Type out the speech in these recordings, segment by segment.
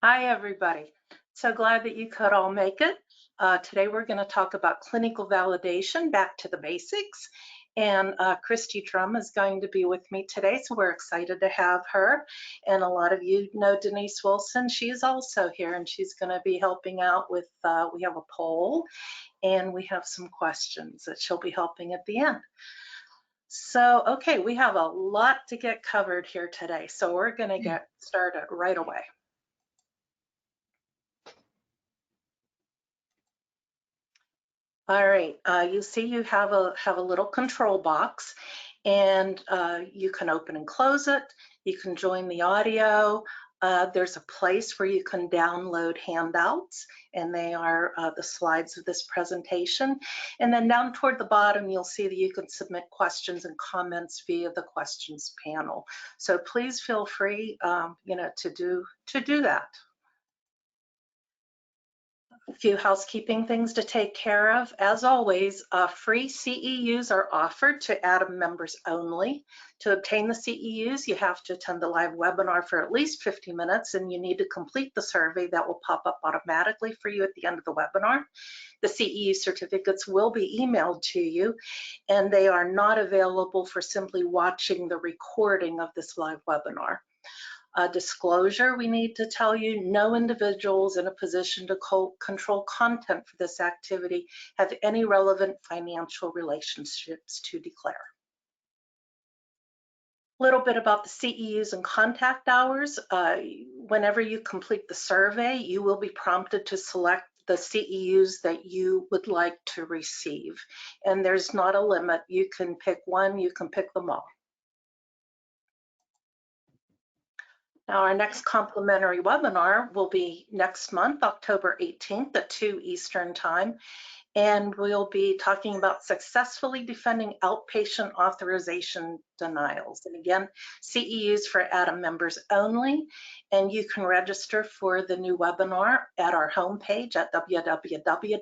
Hi, everybody. So glad that you could all make it. Today we're going to talk about clinical validation, back to the basics. And Christy Drum is going to be with me today, so we're excited to have her. And a lot of you know Denise Wilson. She's also here, and she's going to be helping out with, we have a poll, and we have some questions that she'll be helping at the end. So, okay, we have a lot to get covered here today, so we're going to get started right away. All right, you see you have a little control box, and you can open and close it. You can join the audio. There's a place where you can download handouts, and they are the slides of this presentation. And then down toward the bottom, you'll see that you can submit questions and comments via the questions panel. So please feel free, to do that. A few housekeeping things to take care of. As always, free CEUs are offered to ADAM members only. To obtain the CEUs, you have to attend the live webinar for at least 50 minutes, and you need to complete the survey that will pop up automatically for you at the end of the webinar. The CEU certificates will be emailed to you, and they are not available for simply watching the recording of this live webinar. Disclosure, we need to tell you, no individuals in a position to control content for this activity have any relevant financial relationships to declare. A little bit about the CEUs and contact hours. Whenever you complete the survey, you will be prompted to select the CEUs that you would like to receive. And there's not a limit. You can pick one, you can pick them all. Now, our next complimentary webinar will be next month, October 18th at 2 Eastern Time, and we'll be talking about successfully defending outpatient authorization denials. And again, CEUs for ADAM members only, and you can register for the new webinar at our homepage at www.adam.org.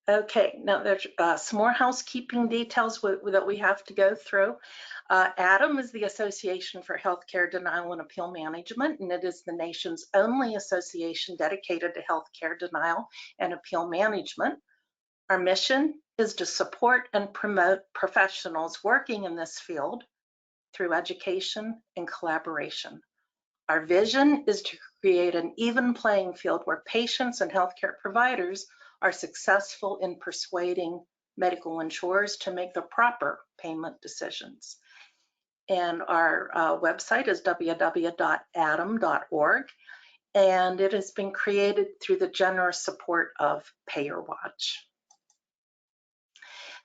Okay, now there's some more housekeeping details that we have to go through. ADAM is the Association for Healthcare Denial and Appeal Management, and it is the nation's only association dedicated to healthcare denial and appeal management. Our mission is to support and promote professionals working in this field through education and collaboration. Our vision is to create an even playing field where patients and healthcare providers are successful in persuading medical insurers to make the proper payment decisions. And our website is www.adam.org, and it has been created through the generous support of PayerWatch.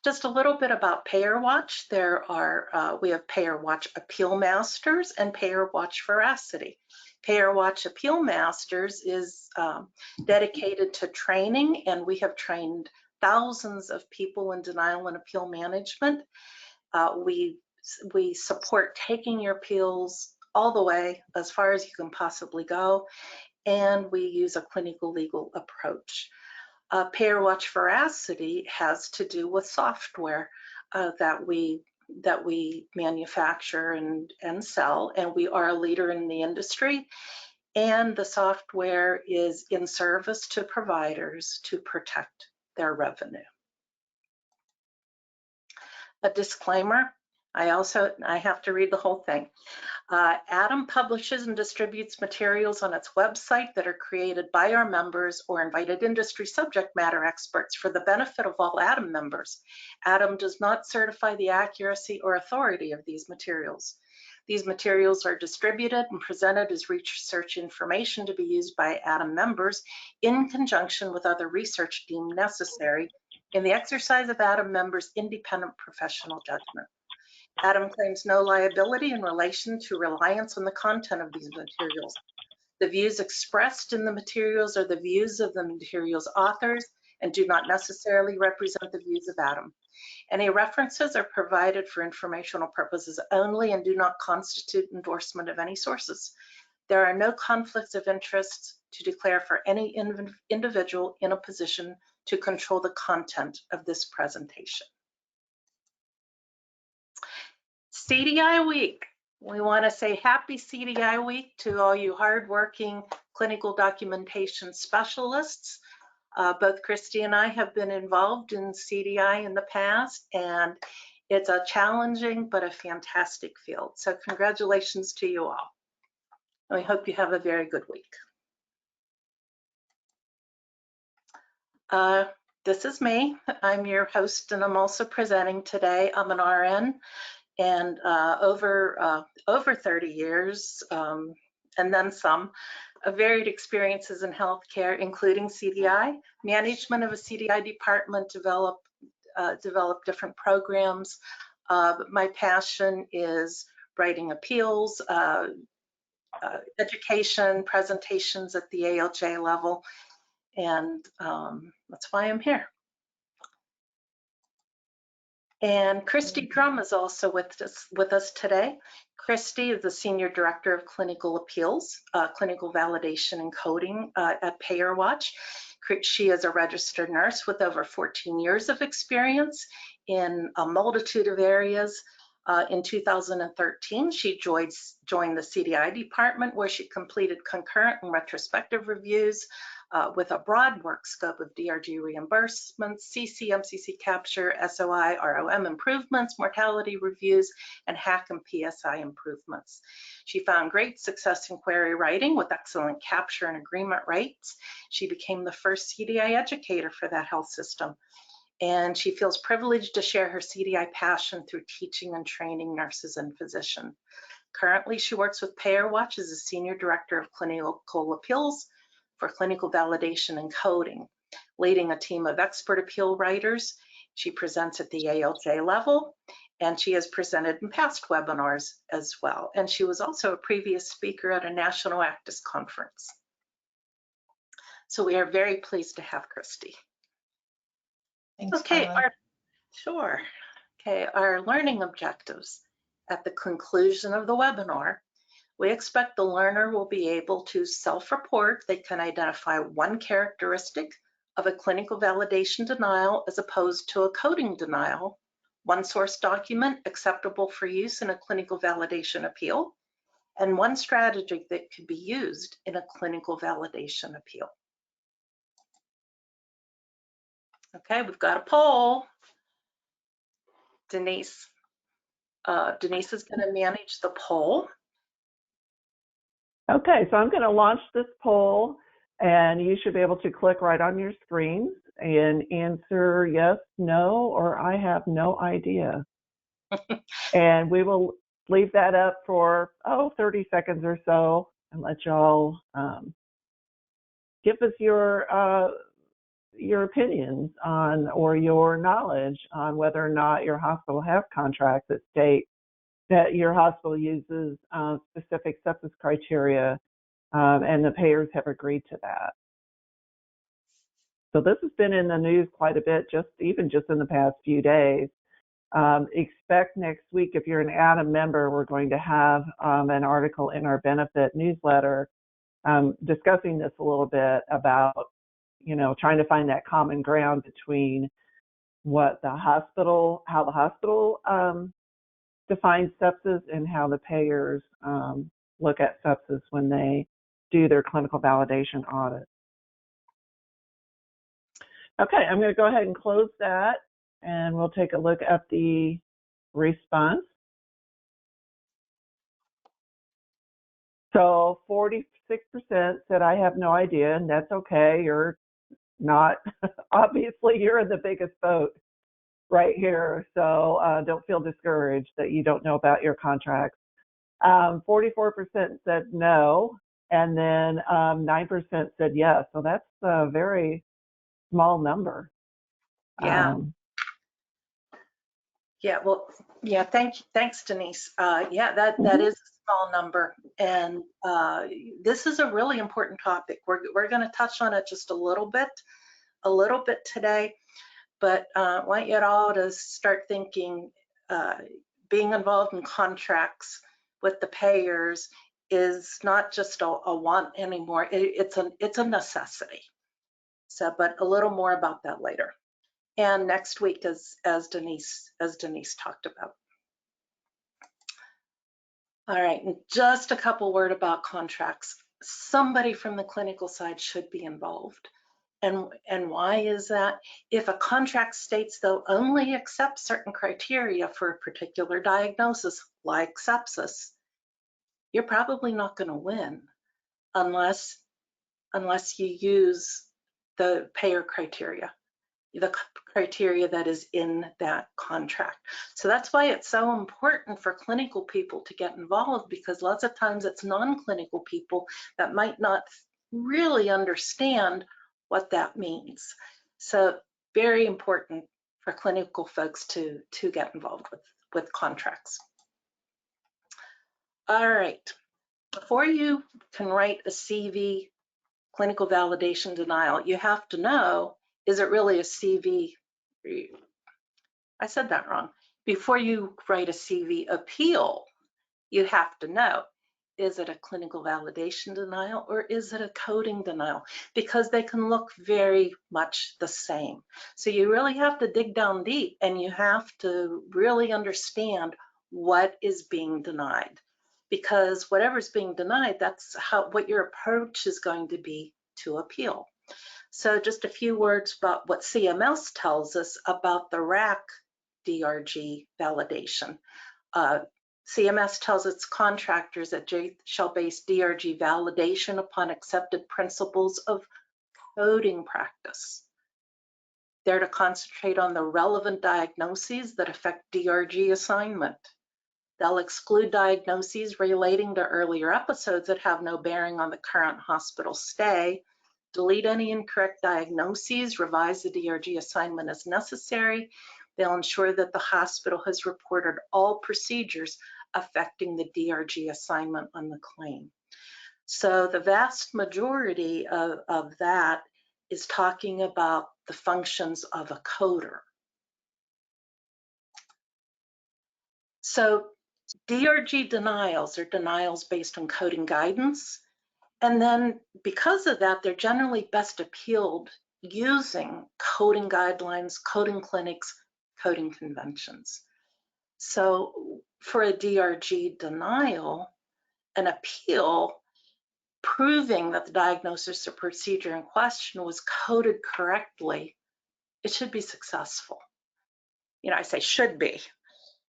Just a little bit about PayerWatch. We have PayerWatch Appeal Masters and PayerWatch Veracity. PayerWatch Appeal Masters is dedicated to training, and we have trained thousands of people in denial and appeal management. We support taking your appeals all the way as far as you can possibly go, and we use a clinical legal approach. PayerWatch Veracity has to do with software that we manufacture and sell, and we are a leader in the industry, and the software is in service to providers to protect their revenue. A disclaimer, I have to read the whole thing. ADAM publishes and distributes materials on its website that are created by our members or invited industry subject matter experts for the benefit of all ADAM members. ADAM does not certify the accuracy or authority of these materials. These materials are distributed and presented as research information to be used by ADAM members in conjunction with other research deemed necessary in the exercise of ADAM members' independent professional judgment. ADAM claims no liability in relation to reliance on the content of these materials. The views expressed in the materials are the views of the materials authors and do not necessarily represent the views of ADAM. Any references are provided for informational purposes only and do not constitute endorsement of any sources. There are no conflicts of interest to declare for any individual in a position to control the content of this presentation. CDI week. We want to say happy CDI week to all you hardworking clinical documentation specialists. Both Christy and I have been involved in CDI in the past, and it's a challenging but a fantastic field. So congratulations to you all. We hope you have a very good week. This is me. I'm your host, and I'm also presenting today. I'm an RN, and over 30 years, and then some, of varied experiences in healthcare, including CDI, management of a CDI department, develop different programs. But my passion is writing appeals, education, presentations at the ALJ level, and that's why I'm here. And Christy Drum is also with us today. Christy is the Senior Director of Clinical Appeals, Clinical Validation and Coding at PayerWatch. She is a registered nurse with over 14 years of experience in a multitude of areas. In 2013, she joined the CDI department, where she completed concurrent and retrospective reviews with a broad work scope of DRG reimbursements, CC, MCC capture, SOI, ROM improvements, mortality reviews, and HAC and PSI improvements. She found great success in query writing with excellent capture and agreement rates. She became the first CDI educator for that health system, and she feels privileged to share her CDI passion through teaching and training nurses and physicians. Currently, she works with PayerWatch as a Senior Director of Clinical Appeals for clinical validation and coding, leading a team of expert appeal writers. She presents at the ALJ level, and she has presented in past webinars as well. And she was also a previous speaker at a national ACDIS conference. So we are very pleased to have Christy. Thanks, Okay, Carla. our learning objectives. At the conclusion of the webinar, we expect the learner will be able to self-report. They can identify one characteristic of a clinical validation denial as opposed to a coding denial, one source document acceptable for use in a clinical validation appeal, and one strategy that could be used in a clinical validation appeal. Okay, we've got a poll. Denise is going to manage the poll. Okay, so I'm going to launch this poll, and you should be able to click right on your screens and answer yes, no, or I have no idea. And we will leave that up for, 30 seconds or so and let y'all give us your opinions on, or your knowledge on, whether or not your hospital has contracts that state that your hospital uses specific sepsis criteria, and the payers have agreed to that. So this has been in the news quite a bit, even just in the past few days. Expect next week, if you're an ADAM member, we're going to have an article in our benefit newsletter discussing this a little bit about, trying to find that common ground between how the hospital defines sepsis and how the payers look at sepsis when they do their clinical validation audit. Okay, I'm going to go ahead and close that, and we'll take a look at the response. So 46% said I have no idea, and that's okay. You're not, obviously you're in the biggest boat right here, so don't feel discouraged that you don't know about your contracts. 44% said no, and then 9% said yes. So that's a very small number. Yeah. Thanks, Denise. That is a small number, and this is a really important topic. We're going to touch on it just a little bit today. But I want you all to start thinking, being involved in contracts with the payers is not just a want anymore. It's a necessity. So, but a little more about that later, and next week, as Denise talked about. All right, and just a couple word about contracts. Somebody from the clinical side should be involved. And why is that? If a contract states they'll only accept certain criteria for a particular diagnosis, like sepsis, you're probably not going to win unless you use the payer criteria, the criteria that is in that contract. So that's why it's so important for clinical people to get involved, because lots of times it's non-clinical people that might not really understand what that means. So very important for clinical folks to get involved with contracts. All right, before you can write a CV, clinical validation denial, you have to know, is it really a CV? I said that wrong. Before you write a CV appeal, you have to know, is it a clinical validation denial or is it a coding denial? Because they can look very much the same. So you really have to dig down deep and you have to really understand what is being denied. Because whatever's being denied, that's what your approach is going to be to appeal. So just a few words about what CMS tells us about the RAC DRG validation. CMS tells its contractors that they shall base DRG validation upon accepted principles of coding practice. They're to concentrate on the relevant diagnoses that affect DRG assignment. They'll exclude diagnoses relating to earlier episodes that have no bearing on the current hospital stay, delete any incorrect diagnoses, revise the DRG assignment as necessary. They'll ensure that the hospital has reported all procedures affecting the DRG assignment on the claim. So the vast majority of that is talking about the functions of a coder. So DRG denials are denials based on coding guidance. And then because of that, they're generally best appealed using coding guidelines, coding clinics, coding conventions. So for a DRG denial, an appeal proving that the diagnosis or procedure in question was coded correctly, it should be successful. You know, I say should be,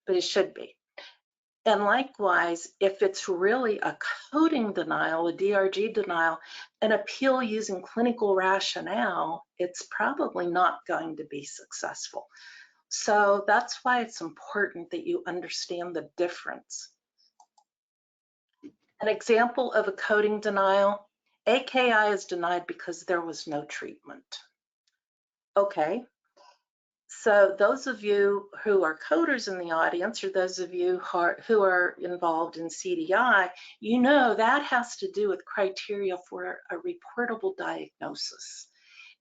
but it should be. And likewise, if it's really a coding denial, a DRG denial, an appeal using clinical rationale, it's probably not going to be successful. So that's why it's important that you understand the difference. An example of a coding denial, AKI is denied because there was no treatment. Okay, so those of you who are coders in the audience, or those of you who are involved in CDI, you know that has to do with criteria for a reportable diagnosis.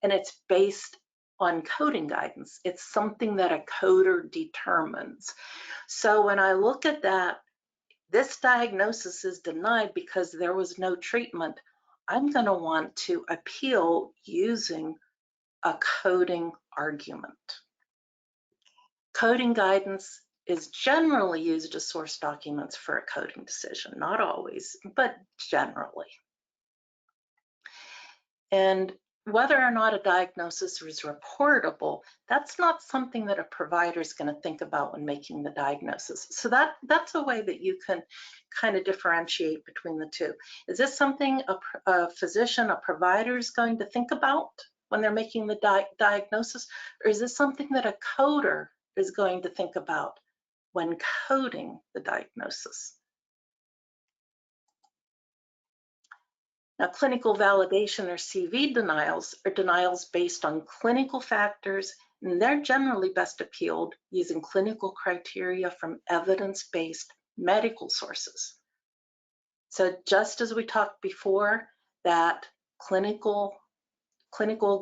And it's based on coding guidance. It's something that a coder determines. So when I look at that, this diagnosis is denied because there was no treatment, I'm going to want to appeal using a coding argument. Coding guidance is generally used as source documents for a coding decision, not always, but generally. And whether or not a diagnosis is reportable, that's not something that a provider is going to think about when making the diagnosis. So that's a way that you can kind of differentiate between the two. Is this something a physician, a provider is going to think about when they're making the diagnosis? Or is this something that a coder is going to think about when coding the diagnosis? Now, clinical validation or CV denials are denials based on clinical factors, and they're generally best appealed using clinical criteria from evidence-based medical sources. So just as we talked before, that clinical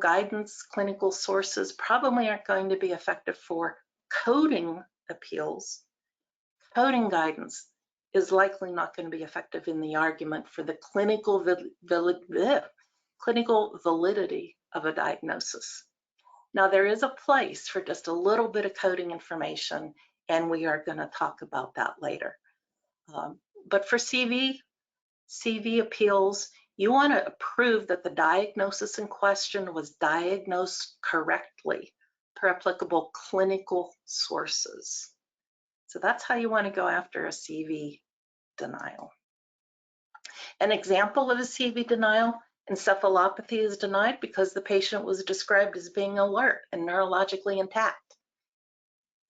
guidance, clinical sources probably aren't going to be effective for coding appeals. Coding guidance is likely not going to be effective in the argument for the clinical validity of a diagnosis. Now, there is a place for just a little bit of coding information, and we are going to talk about that later. but for CV appeals, you want to prove that the diagnosis in question was diagnosed correctly per applicable clinical sources. So that's how you want to go after a CV denial. An example of a CV denial, encephalopathy is denied because the patient was described as being alert and neurologically intact.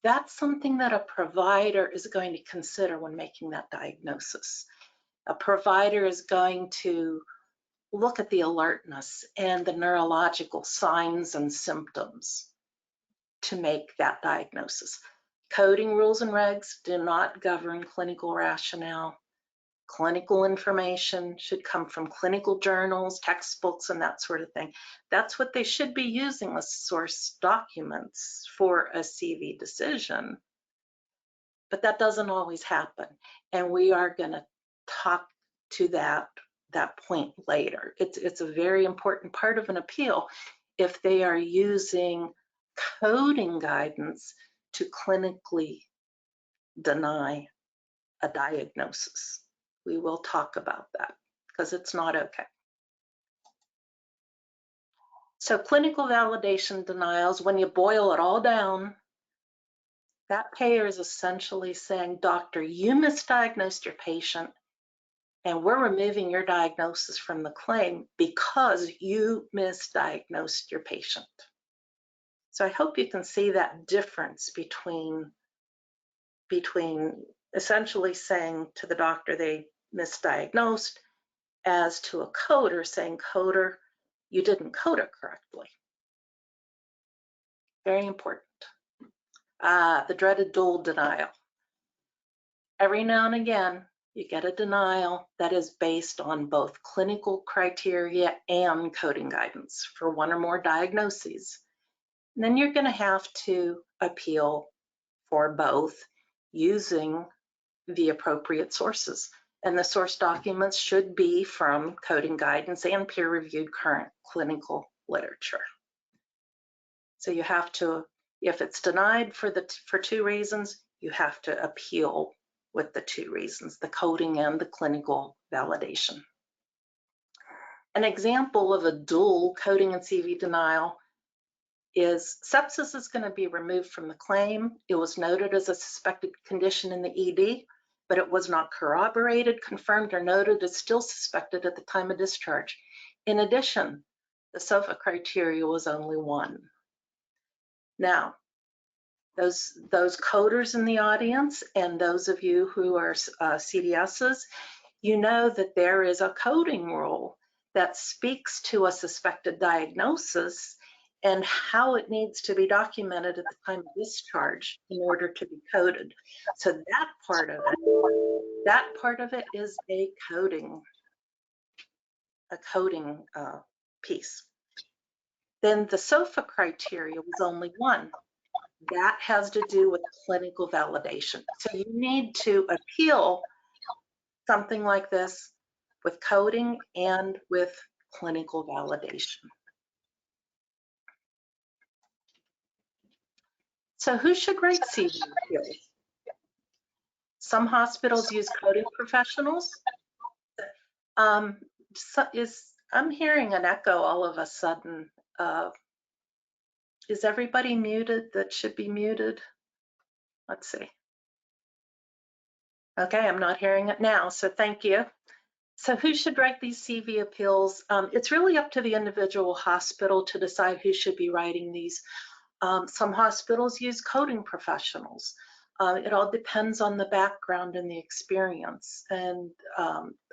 That's something that a provider is going to consider when making that diagnosis. A provider is going to look at the alertness and the neurological signs and symptoms to make that diagnosis. Coding rules and regs do not govern clinical rationale. Clinical information should come from clinical journals, textbooks, and that sort of thing. That's what they should be using as source documents for a CV decision. But that doesn't always happen. And we are going to talk to that point later. It's a very important part of an appeal if they are using coding guidance to clinically deny a diagnosis. We will talk about that because it's not okay. So clinical validation denials, when you boil it all down, that payer is essentially saying, doctor, you misdiagnosed your patient and we're removing your diagnosis from the claim because you misdiagnosed your patient. So I hope you can see that difference between essentially saying to the doctor they misdiagnosed as to a coder saying, coder, you didn't code it correctly. Very important. The dreaded dual denial. Every now and again, you get a denial that is based on both clinical criteria and coding guidance for one or more diagnoses. And then you're going to have to appeal for both using the appropriate sources. And the source documents should be from coding guidance and peer-reviewed current clinical literature. So you have to, if it's denied for two reasons, you have to appeal with the two reasons, the coding and the clinical validation. An example of a dual coding and CV denial is sepsis is going to be removed from the claim. It was noted as a suspected condition in the ED, but it was not corroborated, confirmed, or noted as still suspected at the time of discharge. In addition, the SOFA criteria was only one. Now, those coders in the audience and those of you who are CDSs, you know that there is a coding rule that speaks to a suspected diagnosis and how it needs to be documented at the time of discharge in order to be coded. So that part of it is a coding piece. Then the SOFA criteria was only one. That has to do with clinical validation. So you need to appeal something like this with coding and with clinical validation. So who should write CV appeals? Some hospitals use coding professionals. I'm hearing an echo all of a sudden. Is everybody muted that should be muted? Let's see. Okay, I'm not hearing it now, so thank you. So who should write these CV appeals? It's really up to the individual hospital to decide who should be writing these. Some hospitals use coding professionals. It all depends on the background and the experience. And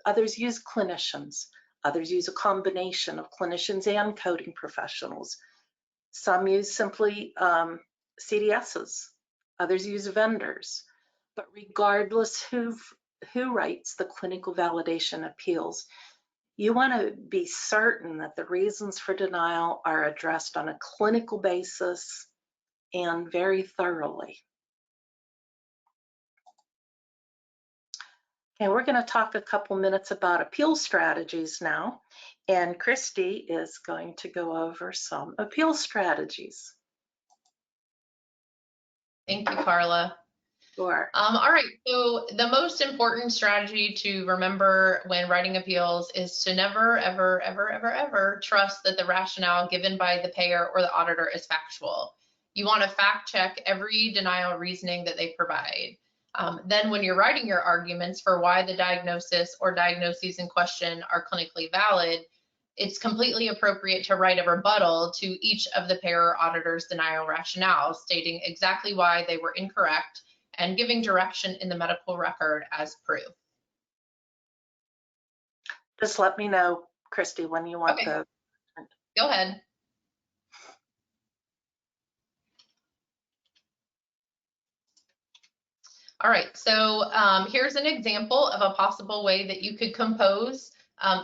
others use clinicians. Others use a combination of clinicians and coding professionals. Some use simply CDSs. Others use vendors. But regardless who writes the clinical validation appeals, you want to be certain that the reasons for denial are addressed on a clinical basis and very thoroughly. Okay, we're going to talk a couple minutes about appeal strategies now, and Christy is going to go over some appeal strategies. Thank you, Carla. Sure. All right, so the most important strategy to remember when writing appeals is to never, ever, ever, ever, ever trust that the rationale given by the payer or the auditor is factual. You want to fact check every denial reasoning that they provide. Then when you're writing your arguments for why the diagnosis or diagnoses in question are clinically valid, it's completely appropriate to write a rebuttal to each of the payer or auditor's denial rationales, stating exactly why they were incorrect and giving direction in the medical record as proof. Just let me know, Christy, when you want Okay. the. Go ahead. All right, so here's an example of a possible way that you could compose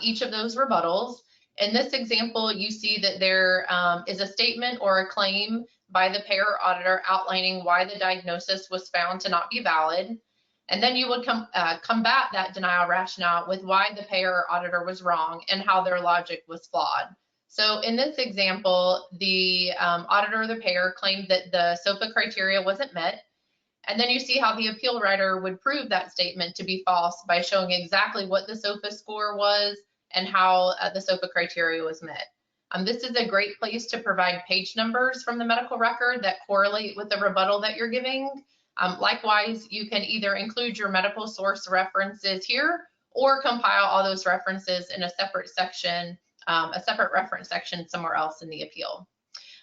each of those rebuttals. In this example, you see that there is a statement or a claim by the payer or auditor outlining why the diagnosis was found to not be valid. And then you would combat that denial rationale with why the payer or auditor was wrong and how their logic was flawed. So in this example, the auditor or the payer claimed that the SOPA criteria wasn't met. And then you see how the appeal writer would prove that statement to be false by showing exactly what the SOPA score was and how the SOPA criteria was met. This is a great place to provide page numbers from the medical record that correlate with the rebuttal that you're giving. Likewise, you can either include your medical source references here or compile all those references in a separate section, a separate reference section somewhere else in the appeal.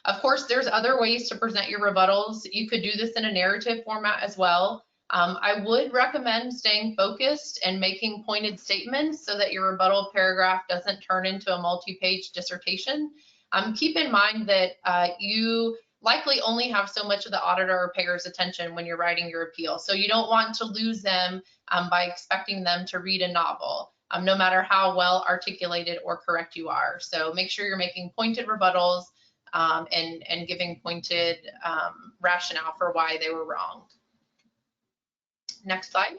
Of course, there's other ways to present your rebuttals. You could do this in a narrative format as well. I would recommend staying focused and making pointed statements so that your rebuttal paragraph doesn't turn into a multi-page dissertation. Keep in mind that you likely only have so much of the auditor or payer's attention when you're writing your appeal. So you don't want to lose them by expecting them to read a novel, no matter how well articulated or correct you are. So make sure you're making pointed rebuttals and giving pointed rationale for why they were wrong. Next slide.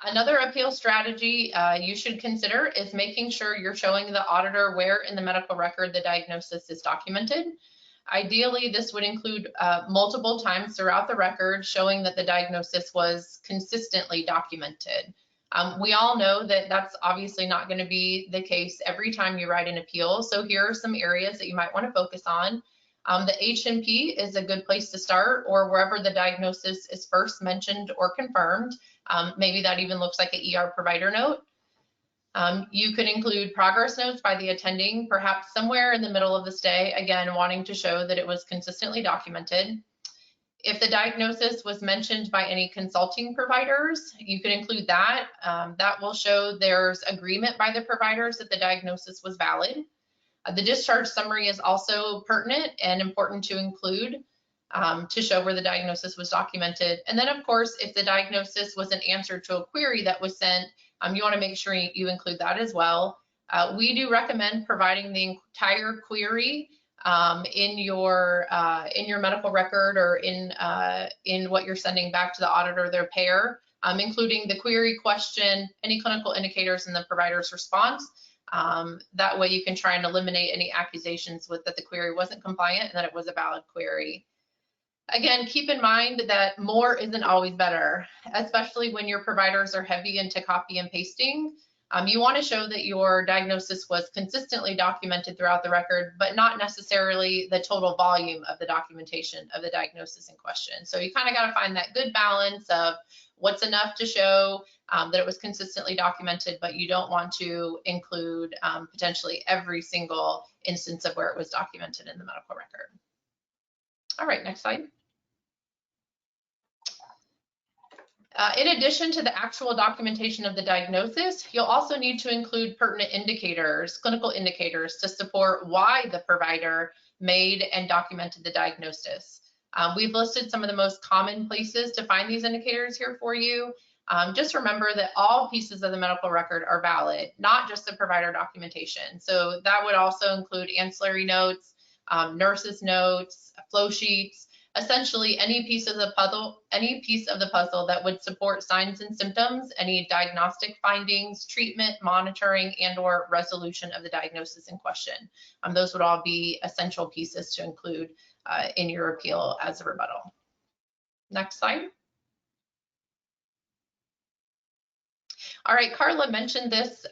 Another appeal strategy you should consider is making sure you're showing the auditor where in the medical record the diagnosis is documented. Ideally, this would include multiple times throughout the record showing that the diagnosis was consistently documented. We all know that that's obviously not going to be the case every time you write an appeal. So here are some areas that you might want to focus on. The H&P is a good place to start, or wherever the diagnosis is first mentioned or confirmed. Maybe that even looks like an ER provider note. You could include progress notes by the attending, perhaps somewhere in the middle of the stay, again, wanting to show that it was consistently documented. If the diagnosis was mentioned by any consulting providers, you could include that. That will show there's agreement by the providers that the diagnosis was valid. The discharge summary is also pertinent and important to include to show where the diagnosis was documented. And then, of course, if the diagnosis was an answer to a query that was sent, you want to make sure you include that as well. We do recommend providing the entire query in your medical record or in what you're sending back to the auditor or their payer, including the query question, any clinical indicators, and the provider's response. That way you can try and eliminate any accusations with that the query wasn't compliant and that it was a valid query. Again, keep in mind that more isn't always better, especially when your providers are heavy into copy and pasting. You want to show that your diagnosis was consistently documented throughout the record, but not necessarily the total volume of the documentation of the diagnosis in question. So you kind of got to find that good balance of what's enough to show that it was consistently documented, but you don't want to include potentially every single instance of where it was documented in the medical record. All right, next slide. In addition to the actual documentation of the diagnosis, you'll also need to include pertinent indicators, clinical indicators, to support why the provider made and documented the diagnosis. We've listed some of the most common places to find these indicators here for you. Just remember that all pieces of the medical record are valid, not just the provider documentation. So that would also include ancillary notes, nurses' notes, flow sheets, essentially any piece of the puzzle that would support signs and symptoms, any diagnostic findings, treatment, monitoring, and/or resolution of the diagnosis in question. Those would all be essential pieces to include in your appeal as a rebuttal. Next slide. All right, Carla mentioned this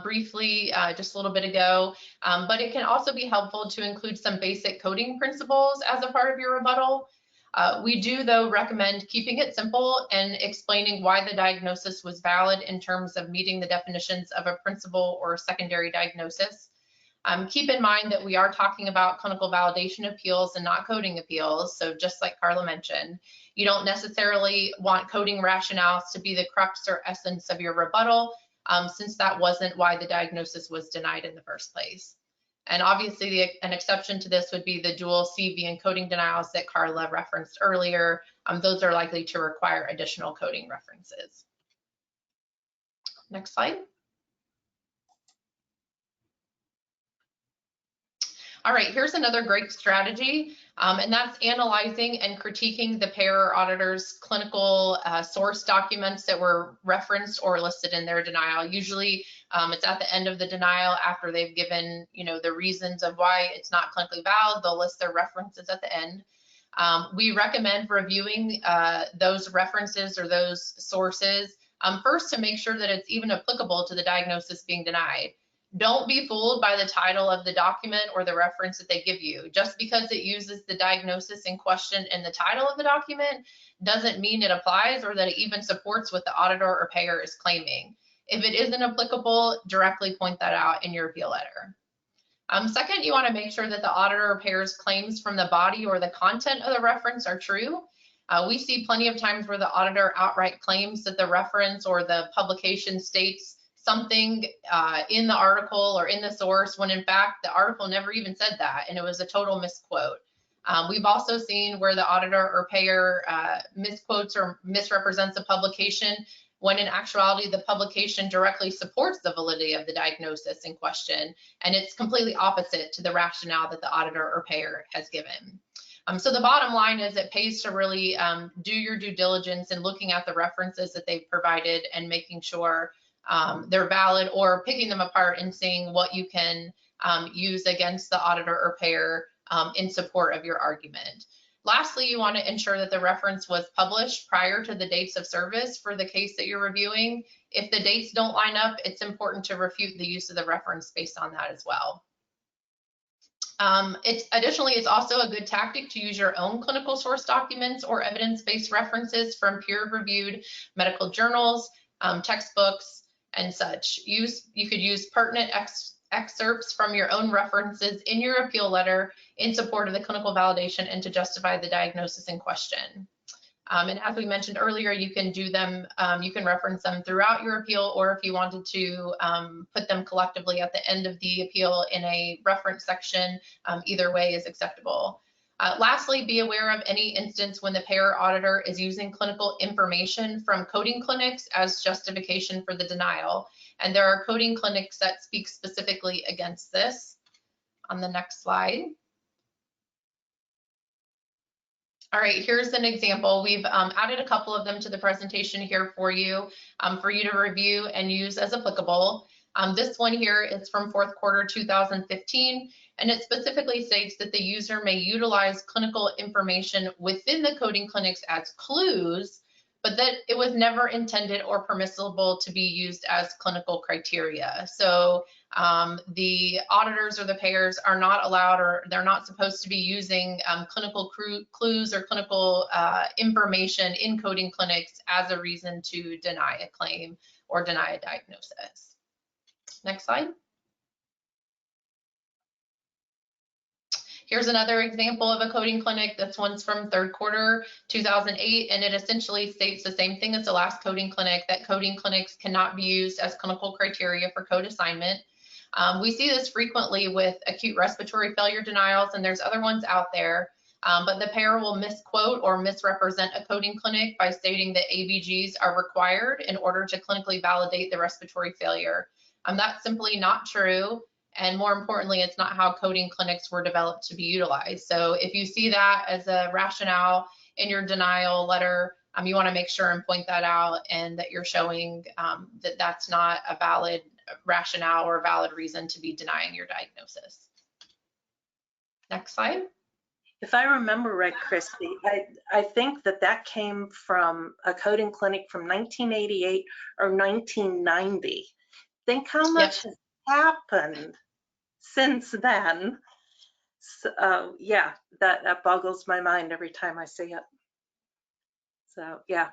briefly just a little bit ago, but it can also be helpful to include some basic coding principles as a part of your rebuttal. We do, though, recommend keeping it simple and explaining why the diagnosis was valid in terms of meeting the definitions of a principal or secondary diagnosis. Keep in mind that we are talking about clinical validation appeals and not coding appeals. So just like Carla mentioned, you don't necessarily want coding rationales to be the crux or essence of your rebuttal, since that wasn't why the diagnosis was denied in the first place. And obviously an exception to this would be the dual CV and coding denials that Carla referenced earlier. Those are likely to require additional coding references. Next slide. All right, here's another great strategy, and that's analyzing and critiquing the payer or auditor's clinical source documents that were referenced or listed in their denial. Usually it's at the end of the denial after they've given, the reasons of why it's not clinically valid. They'll list their references at the end. We recommend reviewing those references or those sources first to make sure that it's even applicable to the diagnosis being denied. Don't be fooled by the title of the document or the reference that they give you. Just because it uses the diagnosis in question in the title of the document doesn't mean it applies or that it even supports what the auditor or payer is claiming. If it isn't applicable, directly point that out in your appeal letter. Second, you want to make sure that the auditor or payer's claims from the body or the content of the reference are true. We see plenty of times where the auditor outright claims that the reference or the publication states something in the article or in the source when in fact the article never even said that and it was a total misquote. We've also seen where the auditor or payer misquotes or misrepresents a publication when in actuality the publication directly supports the validity of the diagnosis in question, and it's completely opposite to the rationale that the auditor or payer has given. So the bottom line is it pays to really do your due diligence in looking at the references that they've provided and making sure they're valid, or picking them apart and seeing what you can use against the auditor or payer in support of your argument. Lastly, you want to ensure that the reference was published prior to the dates of service for the case that you're reviewing. If the dates don't line up, it's important to refute the use of the reference based on that as well. Additionally, it's also a good tactic to use your own clinical source documents or evidence-based references from peer-reviewed medical journals, textbooks, and such. You could use pertinent excerpts from your own references in your appeal letter in support of the clinical validation and to justify the diagnosis in question. And as we mentioned earlier, you can do them, you can reference them throughout your appeal, or if you wanted to put them collectively at the end of the appeal in a reference section, either way is acceptable. Lastly, be aware of any instance when the payer auditor is using clinical information from coding clinics as justification for the denial. And there are coding clinics that speak specifically against this. On the next slide. All right, here's an example. We've added a couple of them to the presentation here for you to review and use as applicable. This one here is from fourth quarter 2015, and it specifically states that the user may utilize clinical information within the coding clinics as clues, but that it was never intended or permissible to be used as clinical criteria. So the auditors or the payers are not allowed, or they're not supposed to be using clinical clues or clinical information in coding clinics as a reason to deny a claim or deny a diagnosis. Next slide. Here's another example of a coding clinic. This one's from third quarter 2008, and it essentially states the same thing as the last coding clinic, that coding clinics cannot be used as clinical criteria for code assignment. We see this frequently with acute respiratory failure denials, and there's other ones out there, but the payer will misquote or misrepresent a coding clinic by stating that ABGs are required in order to clinically validate the respiratory failure. That's simply not true. And more importantly, it's not how coding clinics were developed to be utilized. So if you see that as a rationale in your denial letter, you want to make sure and point that out, and that you're showing that that's not a valid rationale or a valid reason to be denying your diagnosis. Next slide. If I remember right, Christy, I think that came from a coding clinic from 1988 or 1990. Think how much has happened since then. So, yeah, that boggles my mind every time I see it. So yeah,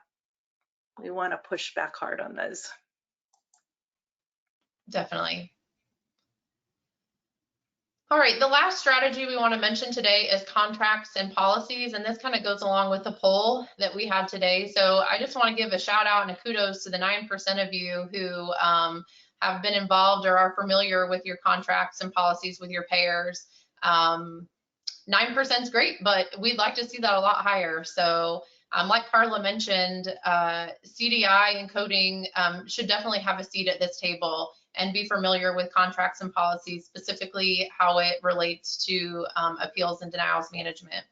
we want to push back hard on those. Definitely. All right, the last strategy we want to mention today is contracts and policies, and this kind of goes along with the poll that we had today. So I just want to give a shout out and a kudos to the 9% of you who have been involved or are familiar with your contracts and policies with your payers. 9% is great, but we'd like to see that a lot higher. So like Carla mentioned, CDI and coding should definitely have a seat at this table and be familiar with contracts and policies, specifically how it relates to appeals and denials management.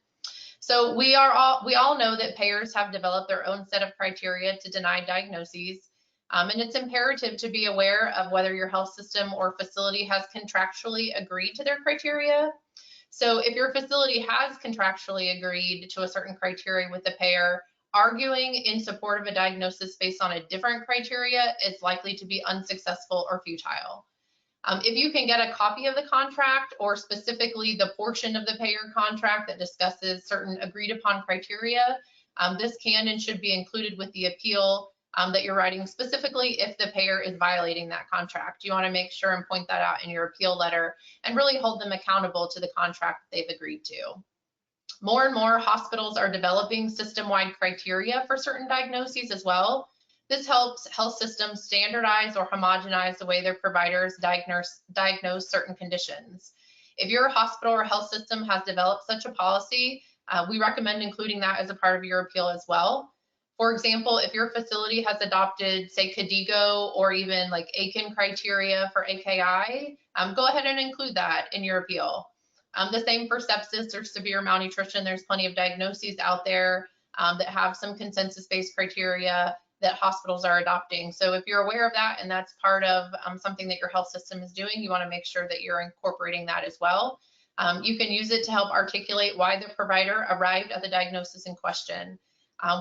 So we all know that payers have developed their own set of criteria to deny diagnoses. And it's imperative to be aware of whether your health system or facility has contractually agreed to their criteria. So if your facility has contractually agreed to a certain criteria with the payer, arguing in support of a diagnosis based on a different criteria is likely to be unsuccessful or futile. If you can get a copy of the contract, or specifically the portion of the payer contract that discusses certain agreed upon criteria, this can and should be included with the appeal that you're writing, specifically if the payer is violating that contract. You want to make sure and point that out in your appeal letter and really hold them accountable to the contract that they've agreed to. More and more hospitals are developing system-wide criteria for certain diagnoses as well. This helps health systems standardize or homogenize the way their providers diagnose certain conditions. If your hospital or health system has developed such a policy, we recommend including that as a part of your appeal as well. For example, if your facility has adopted, say, KDIGO or even like AKIN criteria for AKI, go ahead and include that in your appeal. The same for sepsis or severe malnutrition. There's plenty of diagnoses out there that have some consensus-based criteria that hospitals are adopting. So if you're aware of that and that's part of something that your health system is doing, you want to make sure that you're incorporating that as well. You can use it to help articulate why the provider arrived at the diagnosis in question.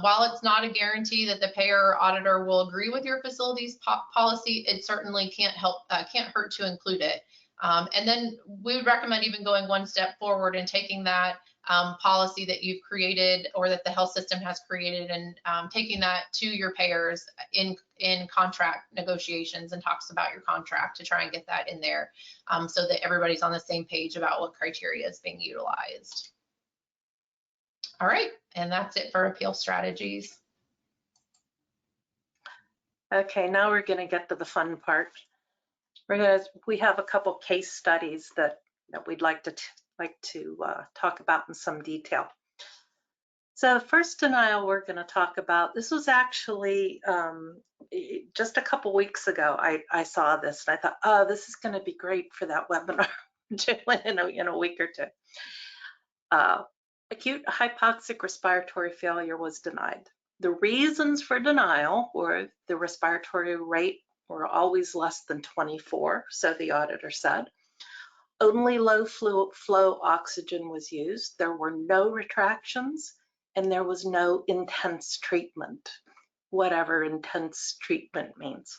While it's not a guarantee that the payer or auditor will agree with your facility's policy, it certainly can't hurt to include it. And then we would recommend even going one step forward and taking that policy that you've created or that the health system has created and taking that to your payers in contract negotiations and talks about your contract to try and get that in there so that everybody's on the same page about what criteria is being utilized. All right, and that's it for appeal strategies. Okay, now we're going to get to the fun part. We have a couple case studies that we'd like to talk about in some detail. So the first denial we're going to talk about, this was actually just a couple weeks ago. I saw this and I thought, oh, this is going to be great for that webinar in a week or two. Acute hypoxic respiratory failure was denied. The reasons for denial were the respiratory rate were always less than 24, so the auditor said. Only low flow oxygen was used. There were no retractions, and there was no intense treatment, whatever intense treatment means.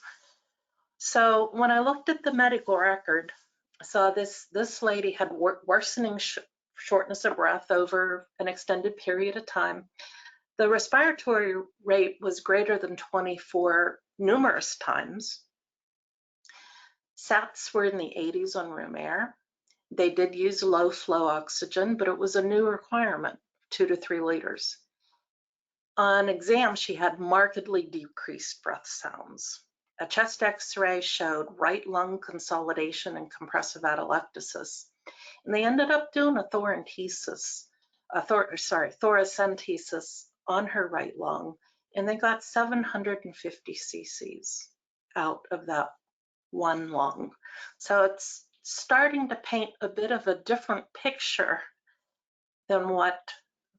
So when I looked at the medical record, I saw this lady had worsening shortness of breath over an extended period of time. The respiratory rate was greater than 24 numerous times. SATs were in the 80s on room air. They did use low flow oxygen, but it was a new requirement, 2 to 3 liters. On exam, she had markedly decreased breath sounds. A chest x-ray showed right lung consolidation and compressive atelectasis. And they ended up doing a thoracentesis on her right lung, and they got 750 cc's out of that one lung. So it's starting to paint a bit of a different picture than what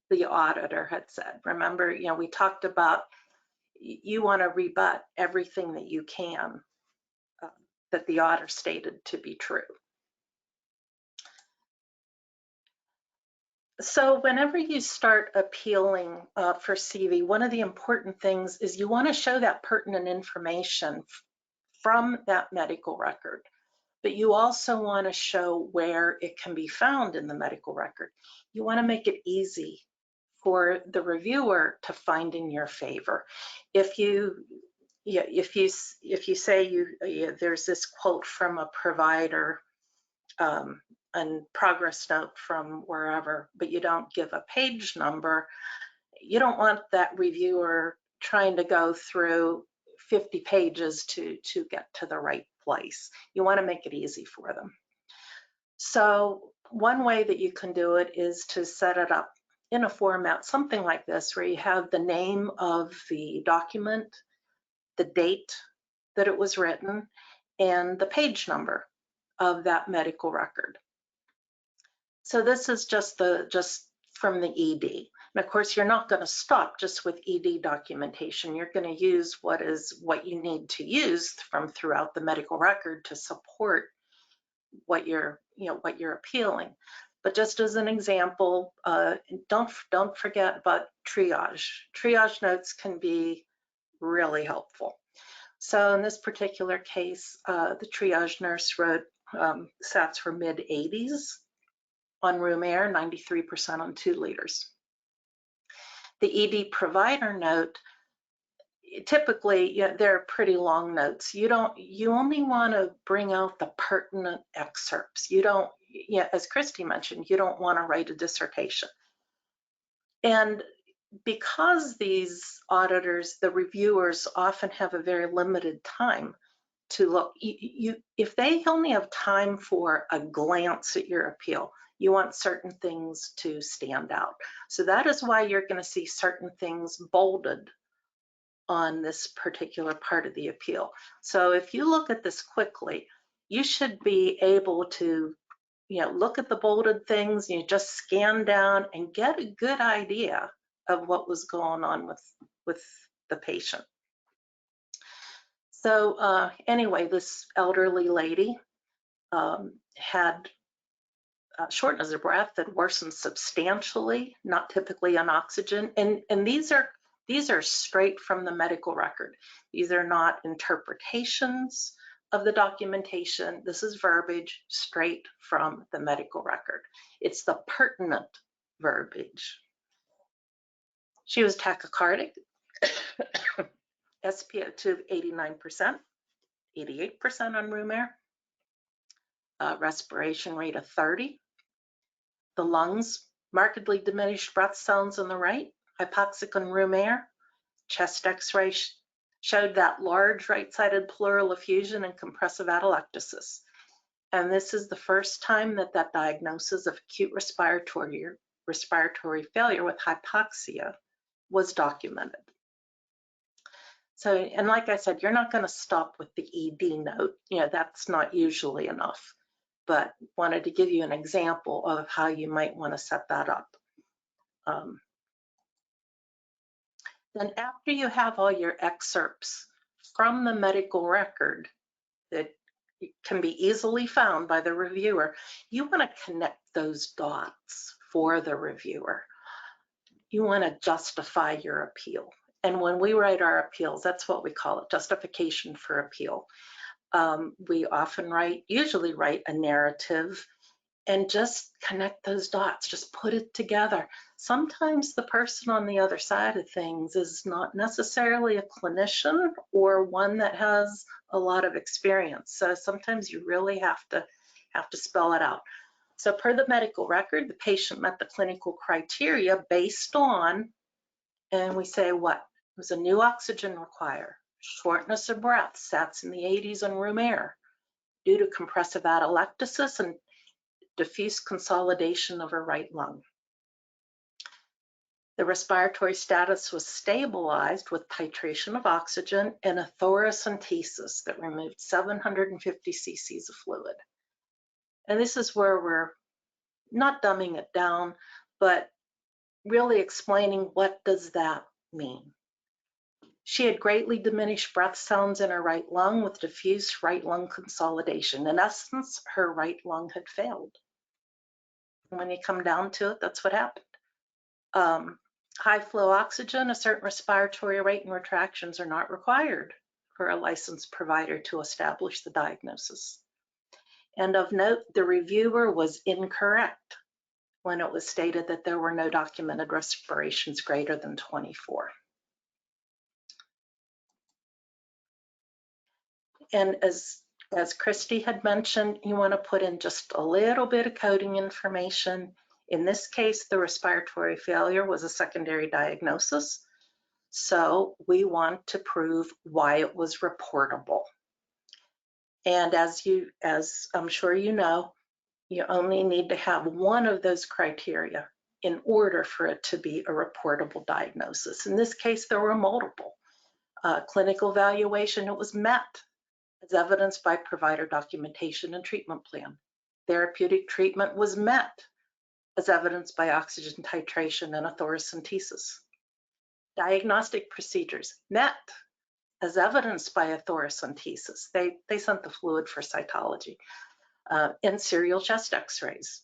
the auditor had said. Remember, we talked about you want to rebut everything that you can that the auditor stated to be true. So whenever you start appealing for CV, one of the important things is you want to show that pertinent information from that medical record, but you also want to show where it can be found in the medical record. You want to make it easy for the reviewer to find in your favor. If you say there's this quote from a provider and progress note from wherever, but you don't give a page number, you don't want that reviewer trying to go through 50 pages to get to the right place. You want to make it easy for them. So one way that you can do it is to set it up in a format, something like this, where you have the name of the document, the date that it was written, and the page number of that medical record. So this is just from the ED. And of course, you're not going to stop just with ED documentation. You're going to use what you need to use from throughout the medical record to support what you're appealing. But just as an example, don't forget about triage. Triage notes can be really helpful. So in this particular case, the triage nurse wrote sats were mid-80s on room air, 93% on 2 liters. The ED provider note, typically, they're pretty long notes. You only want to bring out the pertinent excerpts. You don't, as Christy mentioned, you don't want to write a dissertation. And because these auditors, the reviewers, often have a very limited time to look, if they only have time for a glance at your appeal, you want certain things to stand out. So that is why you're going to see certain things bolded on this particular part of the appeal. So if you look at this quickly, you should be able to, look at the bolded things, just scan down and get a good idea of what was going on with the patient. So anyway, this elderly lady had shortness of breath that worsened substantially, not typically on oxygen. And these are straight from the medical record. These are not interpretations of the documentation. This is verbiage straight from the medical record. It's the pertinent verbiage. She was tachycardic, SpO2 of 89%, 88% on room air, respiration rate of 30. The lungs, markedly diminished breath sounds on the right, hypoxic on room air. Chest x-ray showed that large right-sided pleural effusion and compressive atelectasis. And this is the first time that diagnosis of acute respiratory failure with hypoxia was documented. So, and like I said, you're not going to stop with the ED note. That's not usually enough, but wanted to give you an example of how you might want to set that up. Then after you have all your excerpts from the medical record that can be easily found by the reviewer, you want to connect those dots for the reviewer. You want to justify your appeal. And when we write our appeals, that's what we call it, justification for appeal. We usually write a narrative and just connect those dots, just put it together. Sometimes the person on the other side of things is not necessarily a clinician or one that has a lot of experience. So sometimes you really have to spell it out. So per the medical record, the patient met the clinical criteria based on, and we say what? It was a new oxygen required, shortness of breath, sats in the 80s on room air, due to compressive atelectasis and diffuse consolidation of her right lung. The respiratory status was stabilized with titration of oxygen and a thoracentesis that removed 750 cc's of fluid. And this is where we're not dumbing it down, but really explaining what does that mean. She had greatly diminished breath sounds in her right lung with diffuse right lung consolidation. In essence, her right lung had failed. When you come down to it, that's what happened. High flow oxygen, a certain respiratory rate, and retractions are not required for a licensed provider to establish the diagnosis. And of note, the reviewer was incorrect when it was stated that there were no documented respirations greater than 24. And as Christy had mentioned, you want to put in just a little bit of coding information. In this case, the respiratory failure was a secondary diagnosis. So we want to prove why it was reportable. And as I'm sure you know, you only need to have one of those criteria in order for it to be a reportable diagnosis. In this case, there were multiple. Clinical evaluation, it was met as evidenced by provider documentation and treatment plan. Therapeutic treatment was met as evidenced by oxygen titration and a thoracentesis. Diagnostic procedures met as evidenced by a thoracentesis. They sent the fluid for cytology. And serial chest x-rays.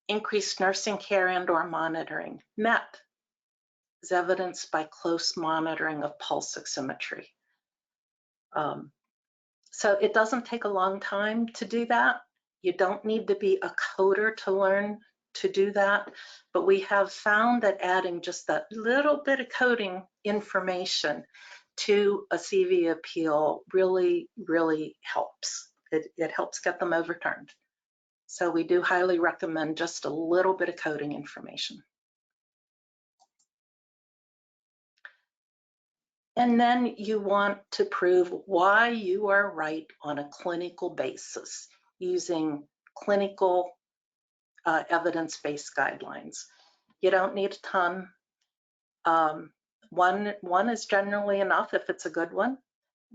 Increased nursing care and/or monitoring met as evidenced by close monitoring of pulse oximetry. So it doesn't take a long time to do that. You don't need to be a coder to learn to do that, but we have found that adding just that little bit of coding information to a CV appeal really, really helps. It helps get them overturned. So we do highly recommend just a little bit of coding information. And then you want to prove why you are right on a clinical basis using clinical evidence-based guidelines. You don't need a ton. One is generally enough if it's a good one.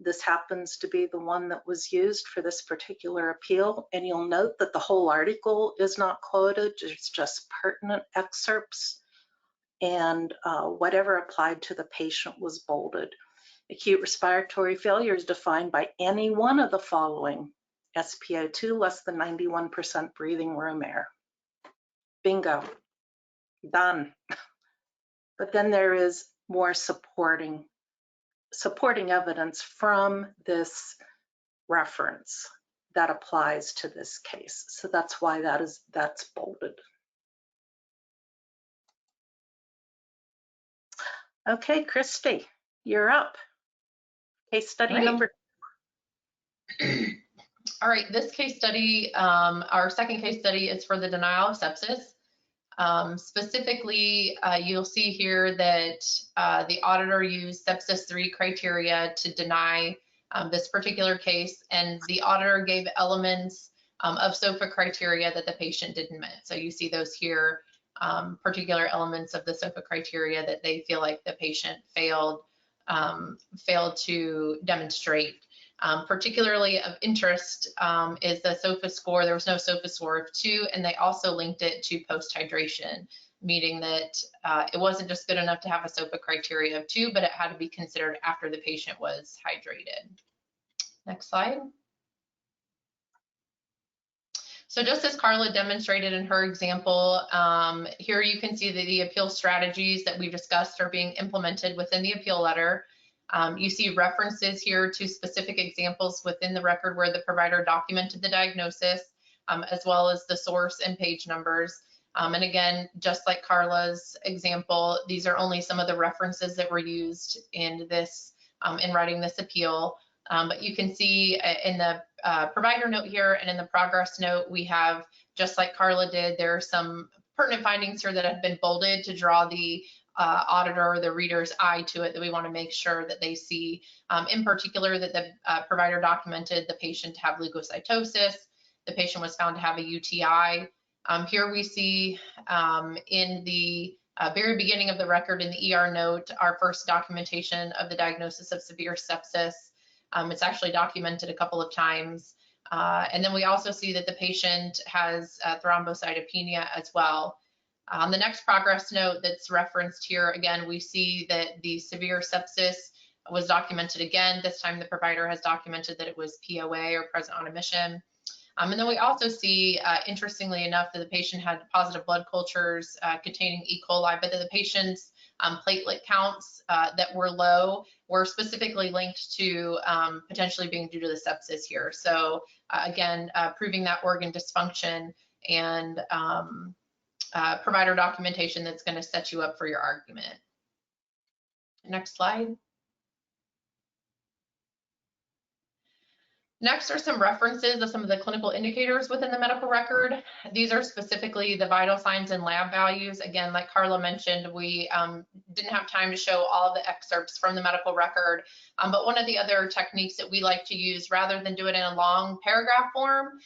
This happens to be the one that was used for this particular appeal, and you'll note that the whole article is not quoted, it's just pertinent excerpts, and whatever applied to the patient was bolded. Acute respiratory failure is defined by any one of the following: SpO2 less than 91% breathing room air. Bingo, done. But then there is more supporting evidence from this reference that applies to this case. So that's why that's bolded. Okay, Christy, you're up. Case study number. All right, this case study, our second case study is for the denial of sepsis. Specifically, you'll see here that the auditor used sepsis 3 criteria to deny this particular case, and the auditor gave elements of SOFA criteria that the patient didn't meet. So you see those here, particular elements of the SOFA criteria that they feel like the patient failed to demonstrate. Particularly of interest is the SOFA score. There was no SOFA score of 2, and they also linked it to post-hydration, meaning that it wasn't just good enough to have a SOFA criteria of 2, but it had to be considered after the patient was hydrated. Next slide. So just as Carla demonstrated in her example, here you can see that the appeal strategies that we've discussed are being implemented within the appeal letter. You see references here to specific examples within the record where the provider documented the diagnosis, as well as the source and page numbers. And again, just like Carla's example, these are only some of the references that were used in this, in writing this appeal. But you can see in the provider note here and in the progress note, we have, just like Carla did, there are some pertinent findings here that have been bolded to draw the auditor or the reader's eye to it, that we want to make sure that they see, in particular, that the provider documented the patient to have leukocytosis, the patient was found to have a UTI. Here we see in the very beginning of the record in the ER note, our first documentation of the diagnosis of severe sepsis. It's actually documented a couple of times. And then we also see that the patient has thrombocytopenia as well. On the next progress note that's referenced here, again, we see that the severe sepsis was documented again. This time the provider has documented that it was POA, or present on admission. And then we also see, interestingly enough, that the patient had positive blood cultures containing E. coli, but that the patient's platelet counts that were low were specifically linked to potentially being due to the sepsis here. So again, proving that organ dysfunction and provider documentation that's going to set you up for your argument. Next slide. Next are some references of some of the clinical indicators within the medical record. These are specifically the vital signs and lab values. Again, like Carla mentioned, we didn't have time to show all of the excerpts from the medical record, but one of the other techniques that we like to use, rather than do it in a long paragraph form,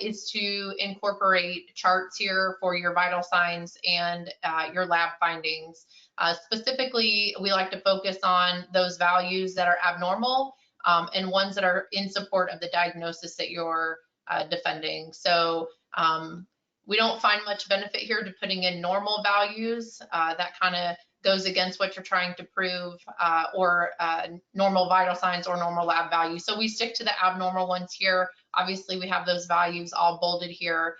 is to incorporate charts here for your vital signs and your lab findings. Specifically, we like to focus on those values that are abnormal and ones that are in support of the diagnosis that you're defending. So we don't find much benefit here to putting in normal values. That kind of goes against what you're trying to prove, or normal vital signs or normal lab values. So we stick to the abnormal ones here. Obviously, we have those values all bolded here.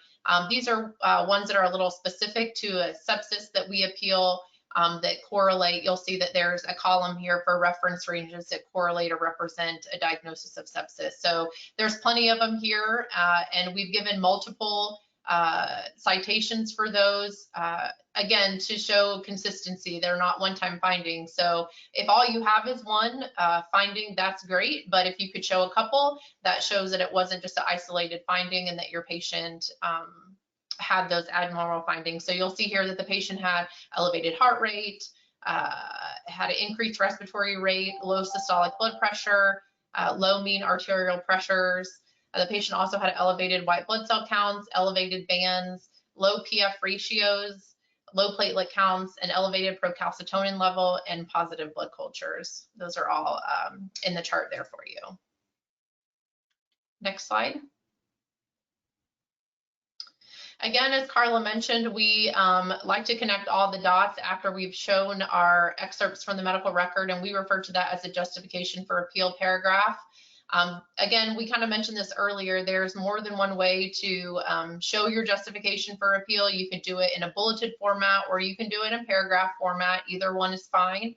These are ones that are a little specific to a sepsis that we appeal. That correlate. You'll see that there's a column here for reference ranges that correlate or represent a diagnosis of sepsis. So there's plenty of them here, and we've given multiple citations for those, again, to show consistency. They're not one-time findings. So if all you have is one finding, that's great. But if you could show a couple, that shows that it wasn't just an isolated finding and that your patient had those abnormal findings. So you'll see here that the patient had elevated heart rate, had an increased respiratory rate, low systolic blood pressure, low mean arterial pressures. The patient also had elevated white blood cell counts, elevated bands, low PF ratios, low platelet counts, and elevated procalcitonin level, and positive blood cultures. Those are all in the chart there for you. Next slide. Again, as Carla mentioned, we like to connect all the dots after we've shown our excerpts from the medical record, and we refer to that as a justification for appeal paragraph. Again, we kind of mentioned this earlier, there's more than one way to show your justification for appeal. You can do it in a bulleted format, or you can do it in paragraph format. Either one is fine,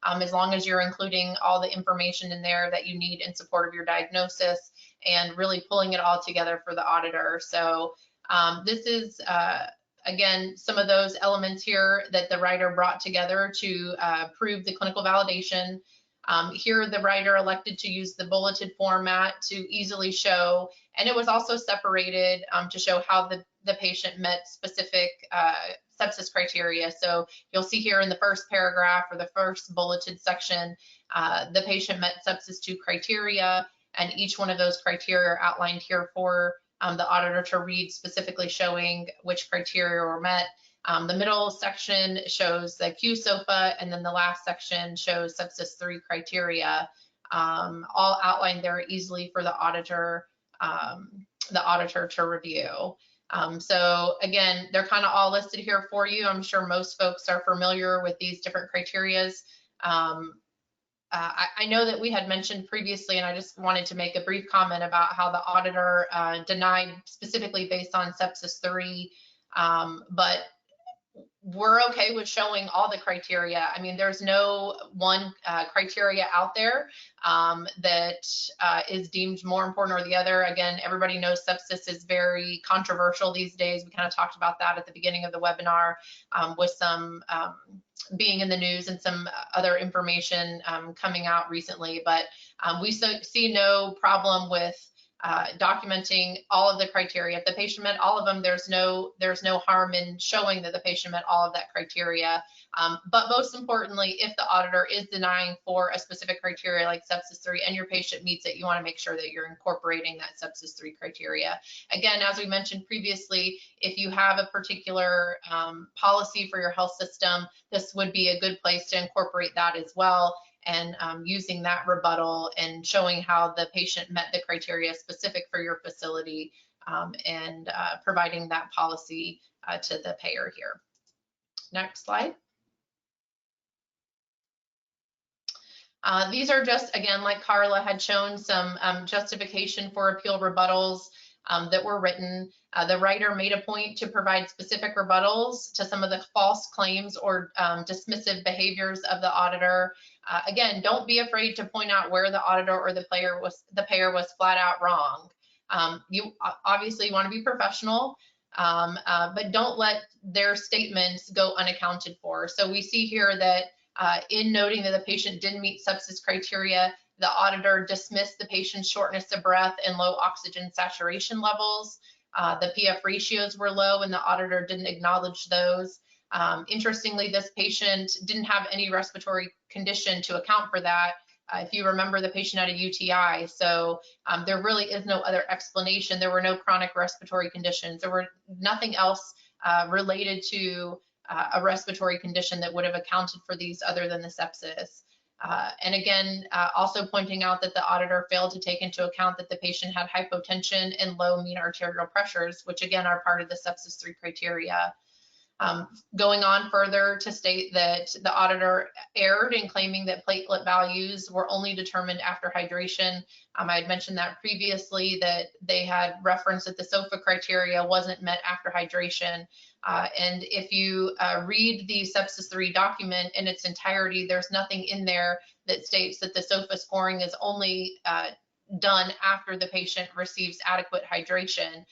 as long as you're including all the information in there that you need in support of your diagnosis and really pulling it all together for the auditor. So this is, again, some of those elements here that the writer brought together to prove the clinical validation. Here, the writer elected to use the bulleted format to easily show, and it was also separated to show how the patient met specific sepsis criteria. So you'll see here in the first paragraph, or the first bulleted section, the patient met sepsis 2 criteria, and each one of those criteria are outlined here for the auditor to read, specifically showing which criteria were met. The middle section shows the Q-SOFA, and then the last section shows sepsis 3 criteria, all outlined there easily for the auditor to review. So again, they're kind of all listed here for you. I'm sure most folks are familiar with these different criterias. I know that we had mentioned previously, and I just wanted to make a brief comment about how the auditor denied specifically based on sepsis 3, but we're okay with showing all the criteria. I mean, there's no one criteria out there that is deemed more important or the other. Again, everybody knows sepsis is very controversial these days. We kind of talked about that at the beginning of the webinar, with some being in the news and some other information coming out recently. But we see no problem with documenting all of the criteria. If the patient met all of them, there's no harm in showing that the patient met all of that criteria. But most importantly, if the auditor is denying for a specific criteria like sepsis 3 and your patient meets it, you want to make sure that you're incorporating that sepsis 3 criteria. Again, as we mentioned previously, if you have a particular policy for your health system, this would be a good place to incorporate that as well, and using that rebuttal and showing how the patient met the criteria specific for your facility, and providing that policy to the payer here. Next slide. These are just, again, like Carla had shown, some justification for appeal rebuttals. that were written. The writer made a point to provide specific rebuttals to some of the false claims or dismissive behaviors of the auditor. Again, don't be afraid to point out where the auditor or the payer was flat out wrong. You obviously want to be professional, but don't let their statements go unaccounted for. So we see here that in noting that the patient didn't meet sepsis criteria, the auditor dismissed the patient's shortness of breath and low oxygen saturation levels. The PF ratios were low and the auditor didn't acknowledge those. Interestingly, this patient didn't have any respiratory condition to account for that. If you remember, the patient had a UTI, so there really is no other explanation. There were no chronic respiratory conditions. There were nothing else related to a respiratory condition that would have accounted for these other than the sepsis. And again, also pointing out that the auditor failed to take into account that the patient had hypotension and low mean arterial pressures, which again are part of the sepsis 3 criteria. Going on further to state that the auditor erred in claiming that platelet values were only determined after hydration. I had mentioned that previously, that they had referenced that the SOFA criteria wasn't met after hydration. And if you read the sepsis 3 document in its entirety, there's nothing in there that states that the SOFA scoring is only done after the patient receives adequate hydration.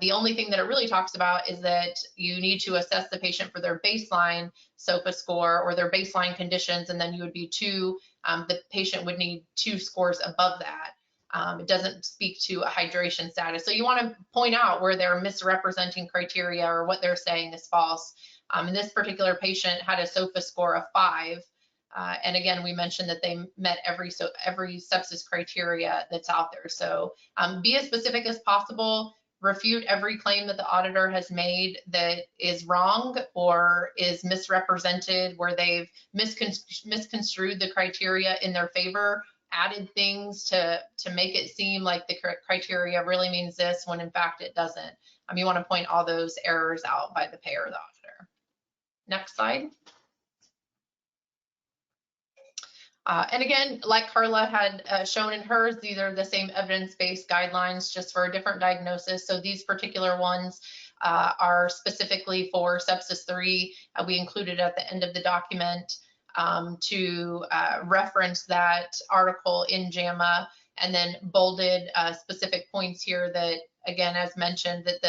The only thing that it really talks about is that you need to assess the patient for their baseline SOFA score or their baseline conditions, and then you would be the patient would need 2 scores above that. It doesn't speak to a hydration status. So you want to point out where they're misrepresenting criteria or what they're saying is false. And this particular patient had a SOFA score of 5. And again, we mentioned that they met every sepsis criteria that's out there. So be as specific as possible. Refute every claim that the auditor has made that is wrong or is misrepresented, where they've misconstrued the criteria in their favor, added things to make it seem like the criteria really means this when in fact it doesn't. You want to point all those errors out by the payer or the auditor. Next slide. And again, like Carla had shown in hers, these are the same evidence-based guidelines just for a different diagnosis. So these particular ones are specifically for sepsis 3. We included at the end of the document to reference that article in JAMA, and then bolded specific points here that, again, as mentioned, that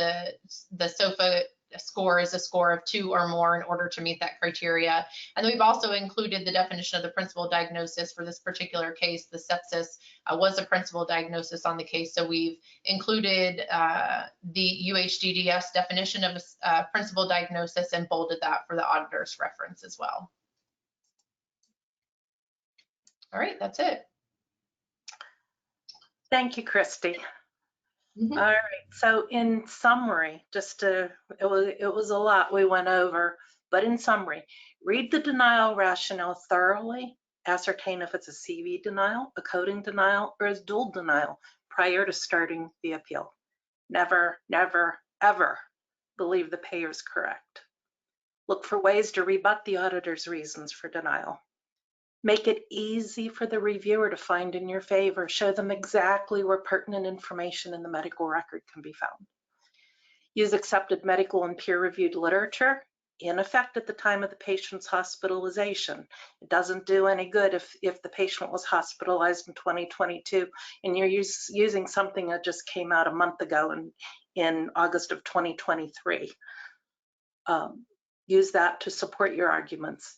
the SOFA score is a score of 2 or more in order to meet that criteria. And we've also included the definition of the principal diagnosis for this particular case. The sepsis was a principal diagnosis on the case, so we've included the UHDDS definition of a principal diagnosis and bolded that for the auditor's reference as well. All right, that's it. Thank you, Christy. Mm-hmm. All right, so in summary, it was a lot we went over, but in summary, read the denial rationale thoroughly, ascertain if it's a CV denial, a coding denial, or a dual denial prior to starting the appeal. Never, never, ever believe the payer's correct. Look for ways to rebut the auditor's reasons for denial. Make it easy for the reviewer to find in your favor. Show them exactly where pertinent information in the medical record can be found. Use accepted medical and peer-reviewed literature in effect at the time of the patient's hospitalization. It doesn't do any good if the patient was hospitalized in 2022 and you're using something that just came out a month ago in August of 2023. Use that to support your arguments.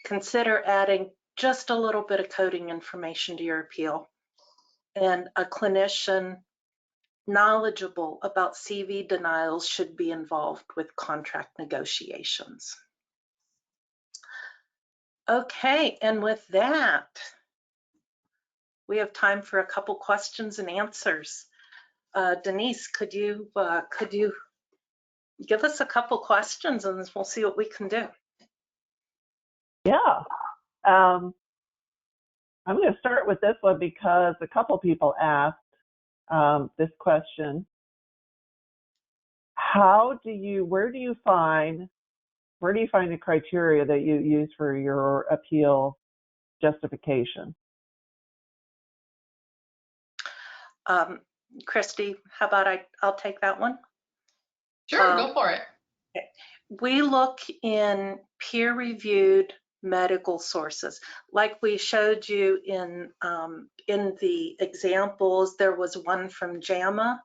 Consider adding just a little bit of coding information to your appeal, and a clinician knowledgeable about CV denials should be involved with contract negotiations. Okay, and with that, we have time for a couple questions and answers. Denise, could you give us a couple questions and we'll see what we can do. Yeah. I'm going to start with this one because a couple people asked this question. Where do you find the criteria that you use for your appeal justification? Christy, how about I'll take that one. Sure, go for it. We look in peer-reviewed medical sources. Like we showed you in the examples, there was one from JAMA.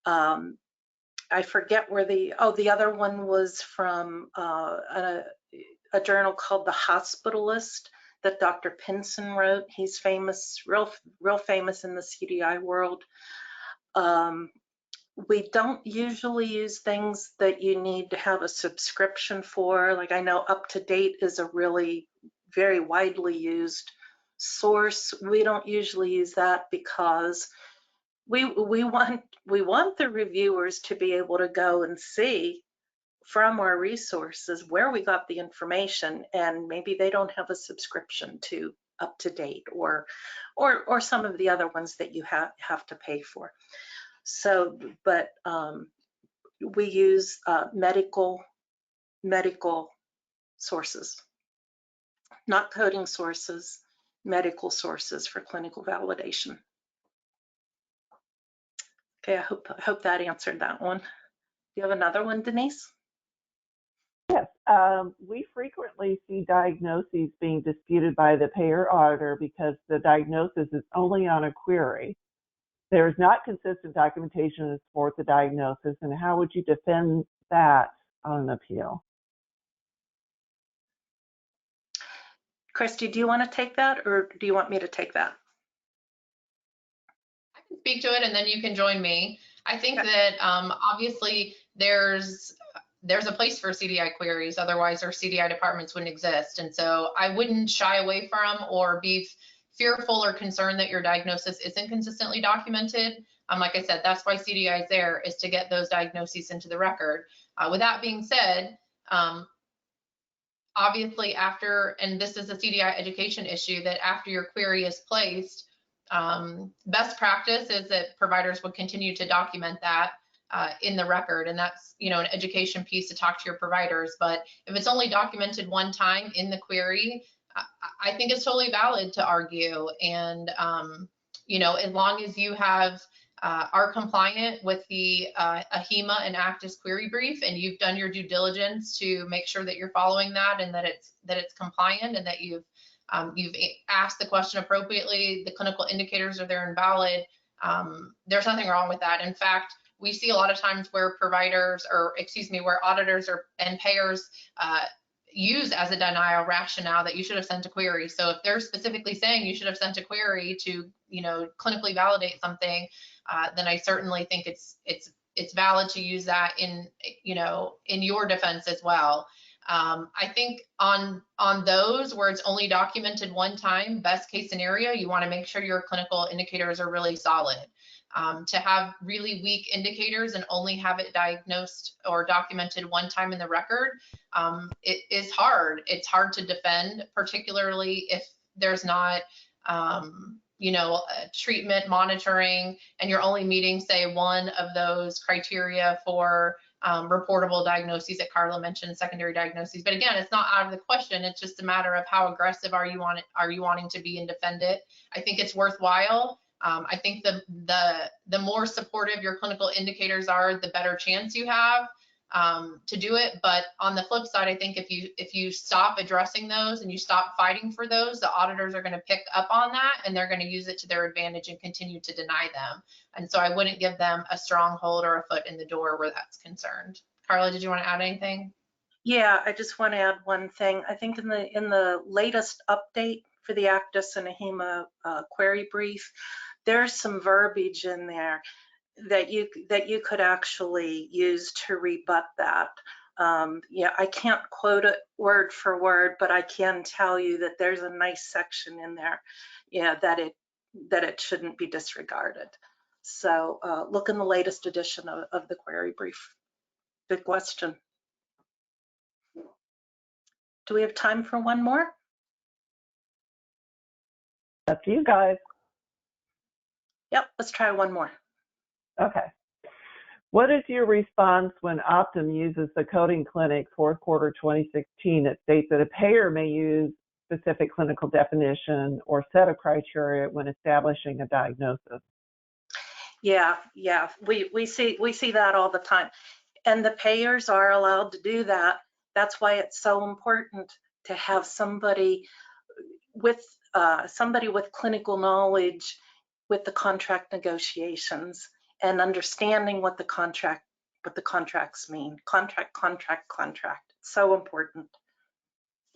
I forget where the other one was from a journal called The Hospitalist that Dr. Pinson wrote. He's famous, real famous in the CDI world. We don't usually use things that you need to have a subscription for. Like I know UpToDate is a really very widely used source. We don't usually use that because we want the reviewers to be able to go and see from our resources where we got the information, and maybe they don't have a subscription to UpToDate or some of the other ones that you have to pay for. So, but we use medical sources, not coding sources, medical sources for clinical validation. Okay, I hope that answered that one. Do you have another one, Denise? Yes, we frequently see diagnoses being disputed by the payer auditor because the diagnosis is only on a query. There is not consistent documentation to support the diagnosis, and how would you defend that on an appeal? Christy, do you want to take that, or do you want me to take that? I can speak to it and then you can join me. I think that obviously there's a place for CDI queries, otherwise our CDI departments wouldn't exist. And so I wouldn't shy away from or be fearful or concerned that your diagnosis isn't consistently documented. Like I said, that's why CDI is there, is to get those diagnoses into the record. With that being said, obviously after, and this is a CDI education issue, that after your query is placed, best practice is that providers would continue to document that in the record, and that's an education piece to talk to your providers. But if it's only documented one time in the query, I think it's totally valid to argue. And as long as you are compliant with the AHIMA and ACDIS query brief, and you've done your due diligence to make sure that you're following that and that it's compliant, and that you've asked the question appropriately, the clinical indicators are there and valid, there's nothing wrong with that. In fact, we see a lot of times where where auditors and payers use as a denial rationale that you should have sent a query. So if they're specifically saying you should have sent a query to, clinically validate something, then I certainly think it's valid to use that in your defense as well. I think on those where it's only documented one time, best case scenario, you want to make sure your clinical indicators are really solid. To have really weak indicators and only have it diagnosed or documented one time in the record, it is hard. It's hard to defend, particularly if there's not, treatment monitoring, and you're only meeting, say, one of those criteria for reportable diagnoses that Carla mentioned, secondary diagnoses. But again, it's not out of the question. It's just a matter of how aggressive are you wanting to be and defend it. I think it's worthwhile. I think the more supportive your clinical indicators are, the better chance you have to do it. But on the flip side, I think if you stop addressing those and you stop fighting for those, the auditors are going to pick up on that, and they're going to use it to their advantage and continue to deny them. And so I wouldn't give them a stronghold or a foot in the door where that's concerned. Carla, did you want to add anything? Yeah, I just want to add one thing. I think in the latest update for the ACDIS and AHIMA query brief, there's some verbiage in there that you could actually use to rebut that. I can't quote it word for word, but I can tell you that there's a nice section in there, that it shouldn't be disregarded. So look in the latest edition of the query brief. Good question. Do we have time for one more? Up to you guys. Yep, let's try one more. Okay. What is your response when Optum uses the coding clinic fourth quarter 2016 that states that a payer may use specific clinical definition or set of criteria when establishing a diagnosis? Yeah, we see that all the time. And the payers are allowed to do that. That's why it's so important to have somebody with clinical knowledge with the contract negotiations and understanding what the contracts mean. Contract. It's so important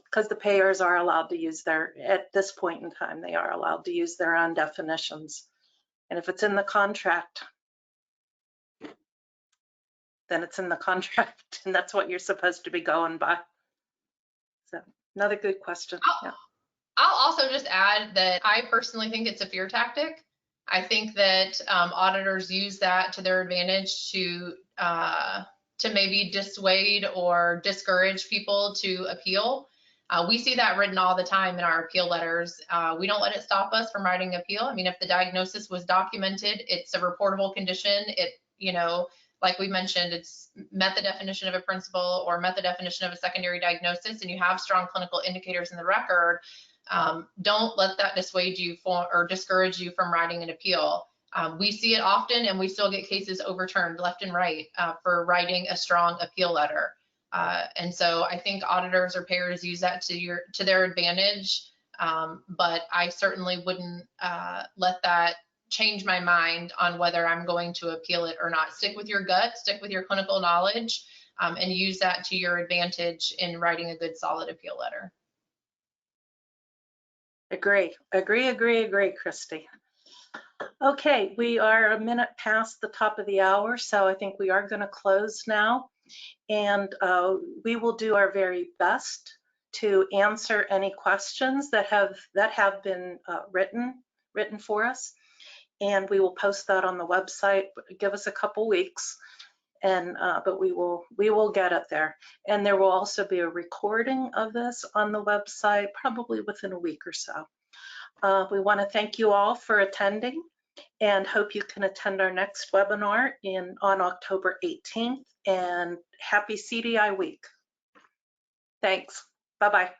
because the payers are allowed to use at this point in time, they are allowed to use their own definitions. And if it's in the contract, then it's in the contract, and that's what you're supposed to be going by. So another good question. Yeah. I'll also just add that I personally think it's a fear tactic. I think that auditors use that to their advantage to maybe dissuade or discourage people to appeal. We see that written all the time in our appeal letters. We don't let it stop us from writing appeal. I mean, if the diagnosis was documented, it's a reportable condition. Like we mentioned, it's met the definition of a principal or met the definition of a secondary diagnosis, and you have strong clinical indicators in the record. Don't let that dissuade you or discourage you from writing an appeal. We see it often, and we still get cases overturned left and right for writing a strong appeal letter. And so I think auditors or payers use that to their advantage, but I certainly wouldn't let that change my mind on whether I'm going to appeal it or not. Stick with your gut, stick with your clinical knowledge, and use that to your advantage in writing a good, solid appeal letter. Agree, Christy. Okay, we are a minute past the top of the hour, so I think we are going to close now. And we will do our very best to answer any questions that have been written for us. And we will post that on the website. Give us a couple weeks, and but we will get it there. And there will also be a recording of this on the website, probably within a week or so. We want to thank you all for attending, and hope you can attend our next webinar on October 18th. And happy CDI week. Thanks. Bye-bye.